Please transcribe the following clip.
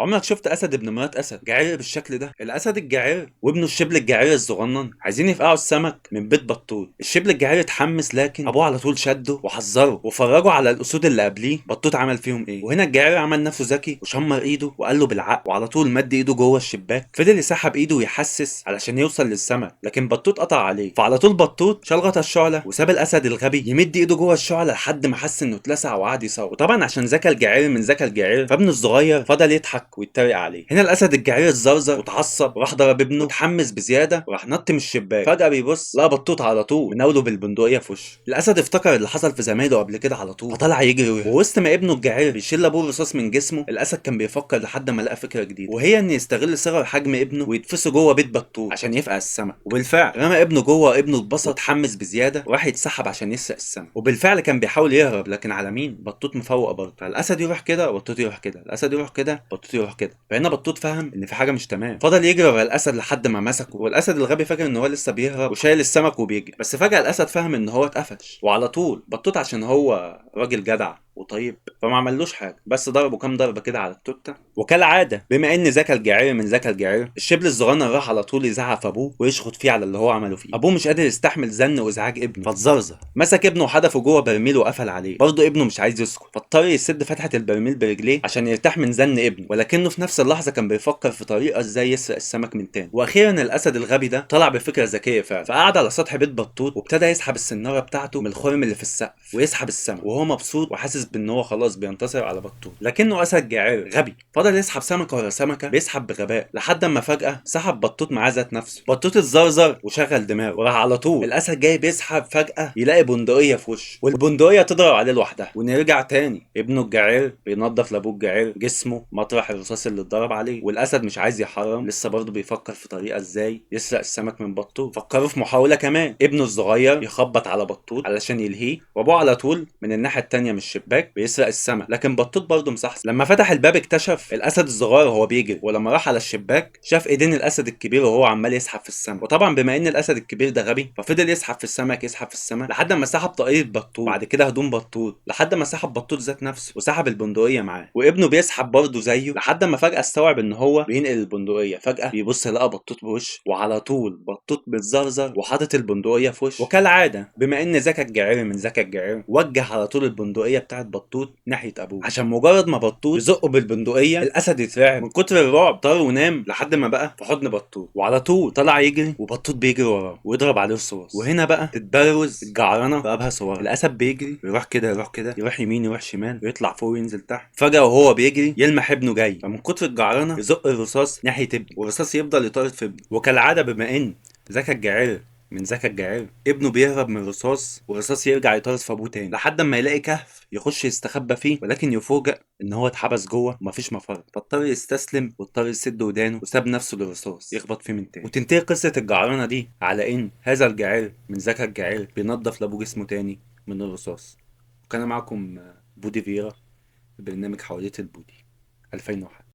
عمرك شفت اسد ابن مرات اسد جعير بالشكل ده؟ الاسد الجعير وابنه الشبل الجعير الصغنن عايزين يفقعوا السمك من بيت بطوط. الشبل الجعير اتحمس، لكن ابوه على طول شده وحذره وفرجه على الاسود اللي قبليه بطوط عمل فيهم ايه. وهنا الجعير عمل نفسه ذكي وشمر ايده وقال له بالعقل، وعلى طول مد ايده جوه الشباك، فضل يسحب ايده ويحسس علشان يوصل للسمك، لكن بطوط قطع عليه. فعلى طول بطوط شال غطا الشعله وساب الاسد الغبي يمد ايده جوه الشعله لحد ما حس انه اتلسع وقعد يصوت. وطبعا عشان ذكى الجعير من ذكى الجعير، فابنه الصغير فضل يضحك ويتريق عليه. هنا الاسد الجعير اتزرزر واتعصب وراح ضرب ابنه واتحمس بزياده وراح نط من الشباك. فجاه بيبص لقى بطوط على طول مناوله بالبندقيه في وشه. الاسد افتكر اللي حصل في زمايله قبل كده على طول، فطلع يجري ووسط ما ابنه الجعير بيشيل ابوه الرصاص من جسمه، الاسد كان بيفكر لحد ما لقى فكره جديده، وهي ان يستغل صغر حجم ابنه ويتفسه جوه بيت بطوط عشان يفقع السمك. وبالفعل رمى ابنه جوه، ابنه اتبسط اتحمس بزياده وراح يتسحب عشان يسرق السمك. وبالفعل كان بيحاول يهرب، لكن على مين؟ بطوط مفوق برضه. فالاسد يروح كده بطوط يروح كده، الاسد يروح كده بطوط يروح كده. فهنا بطوط فهم ان في حاجه مش تمام، فضل يجري ورا الاسد لحد ما مسكه. والاسد الغبي فاكر ان هو لسه بيهرب وشايل السمك وبيجري، بس فجاه الاسد فهم ان هو اتقفش. وعلى طول بطوط عشان هو راجل جدع وطيب فما عملوش حاجه، بس ضربه كام ضربه كده على التوته. وكالعاده بما ان ذكى الجعير من ذكى الجعير، الشبل الصغنن راح على طول يزعق في ابوه ويشخط فيه على اللي هو عمله فيه. ابوه مش قادر يستحمل زن وازعاج ابنه، فاتزرزر مسك ابنه وحدفه جوه برميل وقفل عليه. برضه ابنه مش عايز يسكت، فاضطر يسد فتحه البرميل برجليه عشان يرتاح من زن ابنه، ولكنه في نفس اللحظه كان بيفكر في طريقه ازاي يسرق السمك من تاني. واخيرا الاسد الغبي ده طلع بفكره ذكيه فعلا، فقعد على سطح بيت بطوط وابتدى يسحب السناره بتاعته من الخرم اللي في السقف ويسحب السمك، وهو مبسوط وحاسس بان هو خلاص بينتصر على بطوط. لكنه اسد جعير غبي فضل يسحب سمكه ورا سمكه، بيسحب بغباء لحد اما فجاه سحب بطوط معاه ذات نفسه. بطوط اتزرزر وشغل دماغه وراح على طول الاسد جاي بيسحب، فجاه يلاقي بندقيه في وشه والبندقيه تضرب عليه لوحدها. ونرجع تاني ابنه الجعير بينظف لابوه الجعير جسمه مطرح الرصاص اللي اتضرب عليه، والاسد مش عايز يحرم، لسه برضه بيفكر في طريقه ازاي يسرق السمك من بطوط. فكروا في محاوله كمان، ابنه الصغير يخبط على بطوط علشان يلهيه، وابوه على طول من الناحيه التانيه من الشباك بيسرق السمك، لكن بطوط برضه مصحصح. لما فتح الباب اكتشف الاسد الصغير وهو بيجري، ولما راح على الشباك شاف ايدين الاسد الكبير وهو عمال يسحب في السمك. وطبعا بما ان الاسد الكبير ده غبي، ففضل يسحب في السمك يسحب في السمك لحد ما سحب طاقية بطوط، بعد كده هدوم بطوط، لحد ما سحب بطوط ذات نفسه وسحب البندقيه معاه. وابنه بيسحب برضه زيه لحد ما فجاه استوعب ان هو بينقل البندقيه. فجاه بيبص لقى بطوط بوش، وعلى طول بطوط بيتزرزر وحاطط البندقيه في وشه. وكالعاده بما ان ذكى الجعير من ذكى الجعير، وجه على طول البندقيه بتاعت بطوط ناحيه ابوه، عشان مجرد ما بطوط يزقه بالبندقيه الاسد يترعب من كتر الرعب، طار ونام لحد ما بقى في حضن بطوط. وعلى طول طلع يجري وبطوط بيجري وراه ويضرب عليه الصوص. وهنا بقى تتبروز الجعرنه رقبها صور. الاسد بيجري يروح كده يروح كده، يروح يمين يروح شمال، ويطلع فوق وينزل تحت. فجاه وهو بيجري يلمح ابنه جاي، فمن كتر الجعرنه يزق الرصاص ناحيه ابنه، والرصاص يفضل يطارد في ابنه. وكالعاده بما ان ذكى الجعير من ذكى الجعير، ابنه بيهرب من الرصاص والرصاص يرجع يطارد في ابوه تاني لحد ما يلاقي كهف يخش يستخبى فيه، ولكن يفوجئ ان هو اتحبس جوه ومفيش مفر، فاضطر يستسلم واضطر يسد ودانه وساب نفسه للرصاص يخبط فيه من تاني. وتنتهي قصه الجعرنه دي على ان هذا الجعير من ذكى الجعير بينظف لابوه جسمه تاني من الرصاص. وكان معكم بودي فيرا في برنامج حواديت البودي 2001.